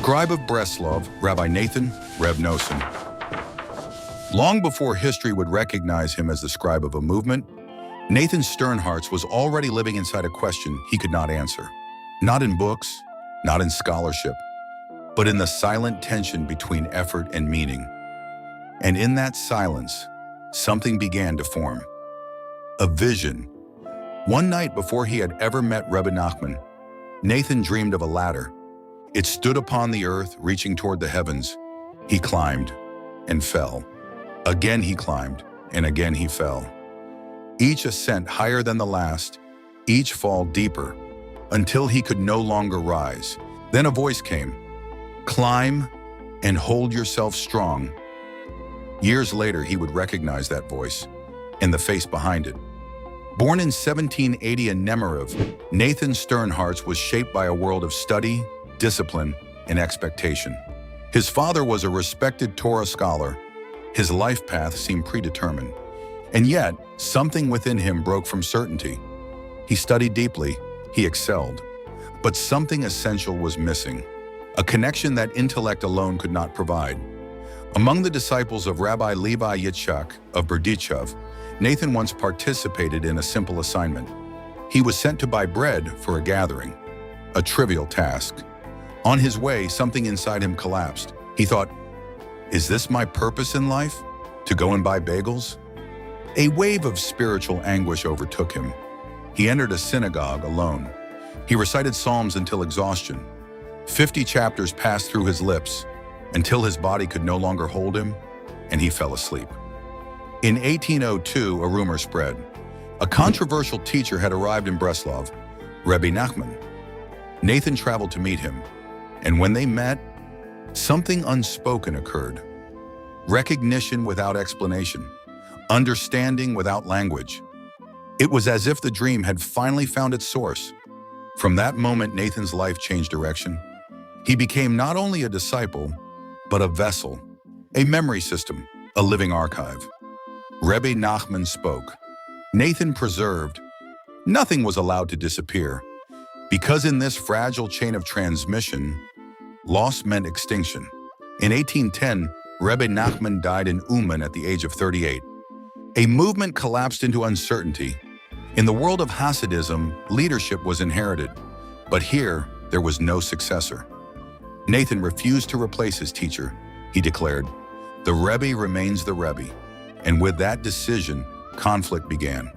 Scribe of Breslov, Rabbi Nathan, Reb Noson. Long before history would recognize him as the scribe of a movement, Nathan Sternhartz was already living inside a question he could not answer. Not in books, not in scholarship, but in the silent tension between effort and meaning. And in that silence, something began to form. A vision. One night before he had ever met Rebbe Nachman, Nathan dreamed of a ladder. It stood upon the earth, reaching toward the heavens. He climbed and fell. Again he climbed, and again he fell. Each ascent higher than the last, each fall deeper, until he could no longer rise. Then a voice came, "Climb and hold yourself strong." Years later, he would recognize that voice and the face behind it. Born in 1780 in Nemiriv, Nathan Sternhartz was shaped by a world of study, discipline, and expectation. His father was a respected Torah scholar. His life path seemed predetermined. And yet, something within him broke from certainty. He studied deeply, he excelled, but something essential was missing, a connection that intellect alone could not provide. Among the disciples of Rabbi Levi Yitzchak of Berdichev, Nathan once participated in a simple assignment. He was sent to buy bread for a gathering, a trivial task. On his way, something inside him collapsed. He thought, "Is this my purpose in life? To go and buy bagels?" A wave of spiritual anguish overtook him. He entered a synagogue alone. He recited Psalms until exhaustion. 50 chapters passed through his lips until his body could no longer hold him, and he fell asleep. In 1802, a rumor spread. A controversial teacher had arrived in Breslov, Rebbe Nachman. Nathan traveled to meet him, and when they met, something unspoken occurred. Recognition without explanation, understanding without language. It was as if the dream had finally found its source. From that moment, Nathan's life changed direction. He became not only a disciple, but a vessel, a memory system, a living archive. Rebbe Nachman spoke. Nathan preserved. Nothing was allowed to disappear, because in this fragile chain of transmission, loss meant extinction. In 1810, Rebbe Nachman died in Uman at the age of 38. A movement collapsed into uncertainty. In the world of Hasidism, leadership was inherited, but here there was no successor. Nathan refused to replace his teacher. He declared, "The Rebbe remains the Rebbe." And with that decision, conflict began.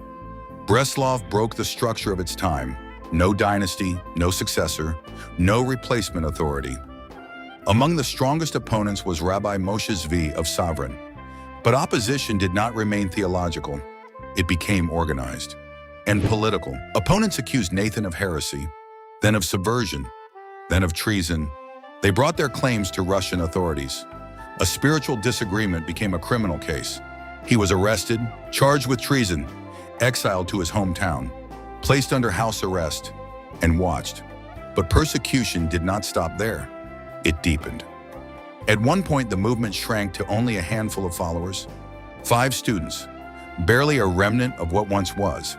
Breslov broke the structure of its time. No dynasty, no successor, no replacement authority. Among the strongest opponents was Rabbi Moshe Zvi of Savran. But opposition did not remain theological. It became organized and political. Opponents accused Nathan of heresy, then of subversion, then of treason. They brought their claims to Russian authorities. A spiritual disagreement became a criminal case. He was arrested, charged with treason, exiled to his hometown, placed under house arrest, and watched. But persecution did not stop there. It deepened. At one point, the movement shrank to only a handful of followers, 5 students, barely a remnant of what once was.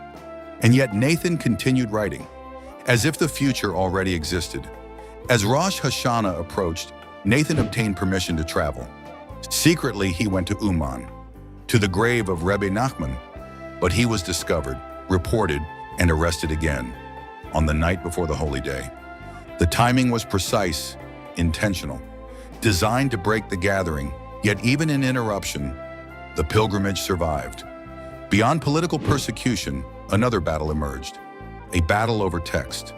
And yet Nathan continued writing, as if the future already existed. As Rosh Hashanah approached, Nathan obtained permission to travel. Secretly, he went to Uman, to the grave of Rebbe Nachman, but he was discovered, reported, and arrested again on the night before the holy day. The timing was precise, intentional, designed to break the gathering, yet even in interruption, the pilgrimage survived. Beyond political persecution, another battle emerged, a battle over text.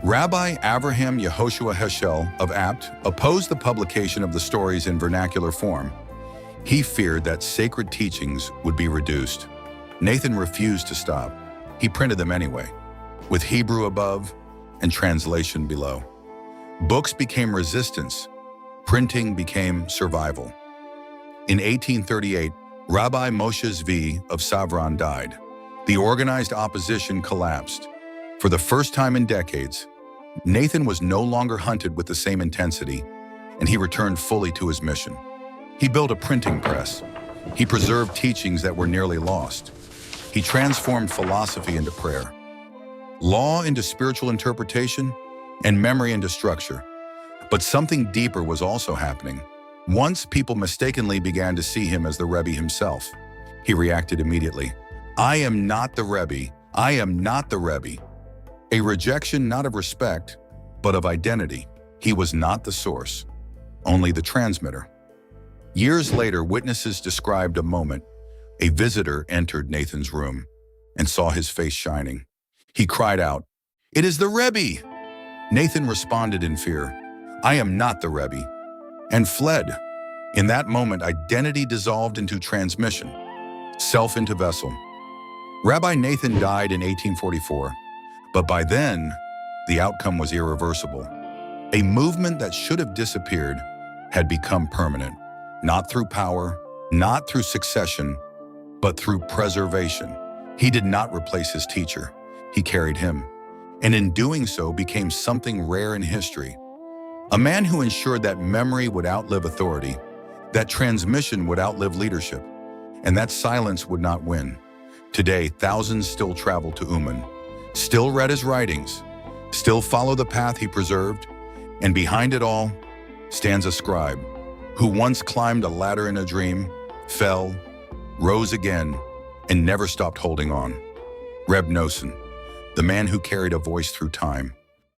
Rabbi Avraham Yehoshua Heschel of Apt opposed the publication of the stories in vernacular form. He feared that sacred teachings would be reduced. Nathan refused to stop. He printed them anyway, with Hebrew above and translation below. Books became resistance. Printing became survival. In 1838, Rabbi Moshe Zvi of Savran died. The organized opposition collapsed. For the first time in decades, Nathan was no longer hunted with the same intensity, and he returned fully to his mission. He built a printing press. He preserved teachings that were nearly lost. He transformed philosophy into prayer, law into spiritual interpretation, and memory into structure. But something deeper was also happening. Once people mistakenly began to see him as the Rebbe himself. He reacted immediately. "I am not the Rebbe. I am not the Rebbe." A rejection not of respect, but of identity. He was not the source, only the transmitter. Years later, witnesses described a moment. A visitor entered Nathan's room and saw his face shining. He cried out, "It is the Rebbe!" Nathan responded in fear, "I am not the Rebbe," and fled. In that moment, identity dissolved into transmission, self into vessel. Rabbi Nathan died in 1844, but by then, the outcome was irreversible. A movement that should have disappeared had become permanent, not through power, not through succession, but through preservation. He did not replace his teacher, he carried him, and in doing so became something rare in history. A man who ensured that memory would outlive authority, that transmission would outlive leadership, and that silence would not win. Today, thousands still travel to Uman, still read his writings, still follow the path he preserved, and behind it all stands a scribe who once climbed a ladder in a dream, fell, rose again, and never stopped holding on. Reb Noson, the man who carried a voice through time.